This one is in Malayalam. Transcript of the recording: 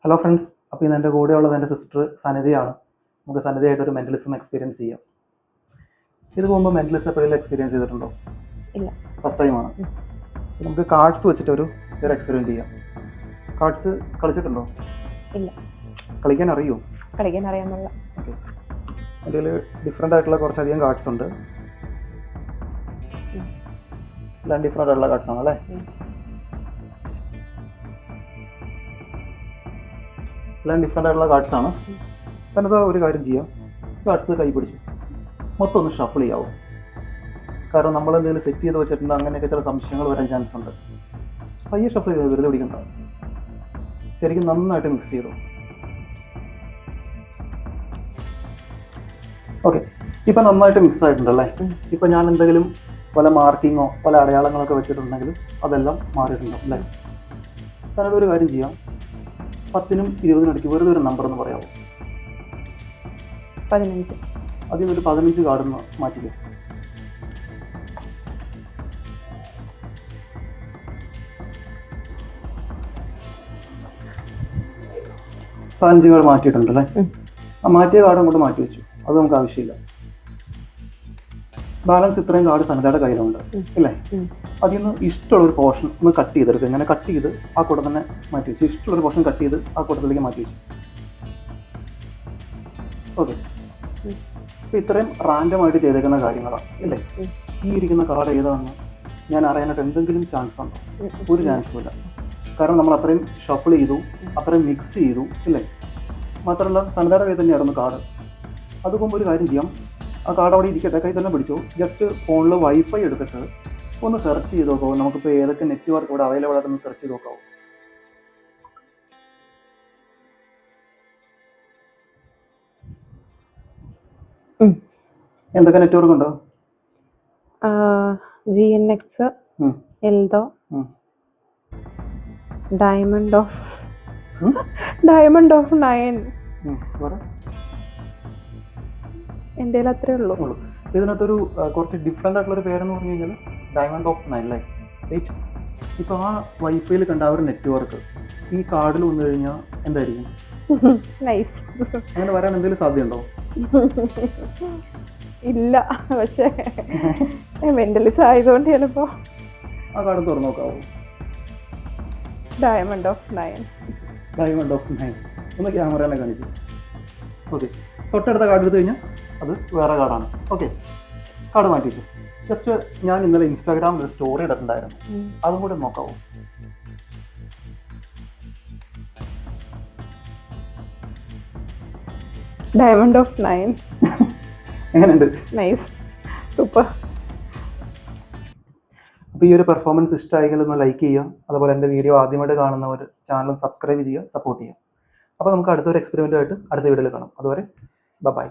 ഹലോ ഫ്രണ്ട്സ്, അപ്പോൾ ഇന്ന് എൻ്റെ കൂടെയുള്ളത് എൻ്റെ സിസ്റ്റർ സനിതയാണ്. നമുക്ക് സനിതയായിട്ടൊരു മെൻ്റലിസം എക്സ്പീരിയൻസ് ചെയ്യാം. ഇത് പോകുമ്പോൾ മെൻ്റലിസം എപ്പോഴെങ്കിലും എക്സ്പീരിയൻസ് ചെയ്തിട്ടുണ്ടോ? ഇല്ല. ഫസ്റ്റ് ടൈമാണ്. നമുക്ക് കാർഡ്സ് വെച്ചിട്ട് ഒരു എക്സ്പെരിമെൻറ്റ് ചെയ്യാം. കാർഡ്സ് കളിച്ചിട്ടുണ്ടോ? ഇല്ല. കളിക്കാൻ അറിയോ? കളിക്കാൻ അറിയാൻ പാടില്ല. ഓക്കെ. എൻ്റെ കയ്യിൽ ഡിഫറെൻ്റ് ആയിട്ടുള്ള കുറച്ചധികം കാർഡ്സ് ഉണ്ട്. എല്ലാം ഡിഫറെൻ്റ് ആയിട്ടുള്ള കാർഡ്സ് ആണല്ലേ? എല്ലാം ഡിഫറെൻ്റ് ആയിട്ടുള്ള കാർഡ്സ് ആണ്. സനിത ഒരു കാര്യം ചെയ്യാം, കാർഡ്സ് കൈ പിടിച്ചു മൊത്തം ഒന്ന് ഷഫിൾ ചെയ്യാവും. കാരണം നമ്മൾ എന്തെങ്കിലും സെറ്റ് ചെയ്ത് വെച്ചിട്ടുണ്ട്, അങ്ങനെയൊക്കെ ചില സംശയങ്ങൾ വരാൻ ചാൻസ് ഉണ്ട്. പയ്യെ ഷഫിൾ ചെയ്ത് വെറുതെ പിടിക്കണ്ട, ശരിക്കും നന്നായിട്ട് മിക്സ് ചെയ്തു. ഓക്കെ, ഇപ്പം നന്നായിട്ട് മിക്സ് ആയിട്ടുണ്ടല്ലേ? ഇപ്പം ഞാൻ എന്തെങ്കിലും പല മാർക്കിങ്ങോ പല അടയാളങ്ങളൊക്കെ വെച്ചിട്ടുണ്ടെങ്കിലും അതെല്ലാം മാറിയിട്ടുണ്ടോ അല്ലേ? സനിത ഒരു കാര്യം ചെയ്യാം, 10നും 20നും ഇടയ്ക്ക് വെറുതെ ഒരു നമ്പർ എന്ന് പറയാമോ? 15. അതിൽ ഒരു 15 കാർഡെന്ന് മാറ്റിക്കോ. പതിനഞ്ച് കാർഡ് മാറ്റിയിട്ടുണ്ടല്ലേ? ആ മാറ്റിയ കാർഡ് അങ്ങോട്ട് മാറ്റി വെച്ചു, അത് നമുക്ക് ആവശ്യമില്ല. ബാലൻസ് ഇത്രയും കാർഡ് സനിതയുടെ കയ്യിലുണ്ട് അല്ലേ? അതിൽ നിന്ന് ഇഷ്ടമുള്ളൊരു പോർഷൻ ഒന്ന് കട്ട് ചെയ്തെടുക്കുക. ഇങ്ങനെ കട്ട് ചെയ്ത് ആ കൂടെ തന്നെ മാറ്റി വെച്ചു. ഇഷ്ടമുള്ളൊരു പോർഷൻ കട്ട് ചെയ്ത് ആ കൂട്ടത്തിലേക്ക് മാറ്റി വെച്ചു. ഓക്കെ, അപ്പോൾ ഇത്രയും റാൻഡമായിട്ട് ചെയ്തേക്കുന്ന കാര്യങ്ങളാണ് അല്ലേ? ഈ ഇരിക്കുന്ന കാർഡ് ഏതാണെന്ന് ഞാൻ അറിയാനായിട്ട് എന്തെങ്കിലും ചാൻസ് ഉണ്ടോ? ഒരു ചാൻസും ഇല്ല. കാരണം നമ്മൾ അത്രയും ഷഫിൾ ചെയ്തു, അത്രയും മിക്സ് ചെയ്തു അല്ലേ? മാത്രമല്ല സനിതയുടെ കയ്യിൽ തന്നെയായിരുന്നു കാർഡ്. അതുകൊണ്ട് ഒരു കാര്യം ചെയ്യാം, ആ കാർഡ് അവിടെ ഇരിക്കട്ടെ, കൈ തന്നെ പിടിച്ചു. ജസ്റ്റ് ഫോണിൽ വൈഫൈ എടുത്തിട്ട് ഒന്ന് സെർച്ച് ചെയ്ത് നോക്കാവോ. നമുക്കിപ്പോൾ ഏതൊക്കെ നെറ്റ്വർക്ക് ഇവിടെ അവൈലബിൾ ആയിട്ടൊന്ന് സെർച്ച് ചെയ്ത് നോക്കാവോ. എന്തൊക്കെ നെറ്റ്വർക്ക് ഉണ്ടോ? GNX, Eldho, diamond of 9. എൻ്റെ അത്രേ ഉള്ളൂ. ഇതിനകത്തൊരു കുറച്ച് ഡിഫറെൻ്റ് ആയിട്ടുള്ളൊരു പേരെന്ന് പറഞ്ഞു കഴിഞ്ഞാൽ ഡയമണ്ട് ഓഫ് 9 അല്ലേ? റൈറ്റ്. ഇപ്പോൾ ആ വൈഫൈയിൽ കണ്ട ആ ഒരു നെറ്റ്വർക്ക് ഈ കാർഡിൽ വന്നു കഴിഞ്ഞാൽ എന്തായിരിക്കും? നൈസ്. അങ്ങനെ വരാൻ എന്തെങ്കിലും സാധ്യതയുണ്ടോ? ഇല്ല, പക്ഷേ മെന്റലിസം ആയതുകൊണ്ട് ചിലപ്പോ. ആ കാർഡ് തുറന്നു നോക്കാവോ? Diamond of 9. ഒന്ന് ക്യാമറയിലെ കാണിച്ചു. ഓക്കെ, തൊട്ടടുത്ത കാർഡ് എടുത്തു കഴിഞ്ഞാൽ അത് വേറെ കാർഡാണ്. ഓക്കെ, കാർഡ് മാറ്റി വെച്ചു. ജസ്റ്റ് ഞാൻ ഇന്നലെ ഇൻസ്റ്റാഗ്രാമിൽ ഒരു സ്റ്റോറി ഇട്ടിട്ടുണ്ടായിരുന്നു, അതും കൂടെ നോക്കാവോ? Diamond of 9. എങ്ങനെയുണ്ട്? Nice, super. അപ്പോൾ ഈ ഒരു പെർഫോമൻസ് ഇഷ്ടമായെങ്കിൽ ഒന്ന് ലൈക്ക് ചെയ്യുക. അതുപോലെ എൻ്റെ വീഡിയോ ആദ്യമായിട്ട് കാണുന്നവർ ചാനൽ സബ്സ്ക്രൈബ് ചെയ്യുക, സപ്പോർട്ട് ചെയ്യുക. അപ്പോൾ നമുക്ക് അടുത്തൊരു എക്സ്പെരിമെൻറ്റുമായിട്ട് അടുത്ത വീഡിയോയിൽ കാണാം. അതുവരെ ബൈ.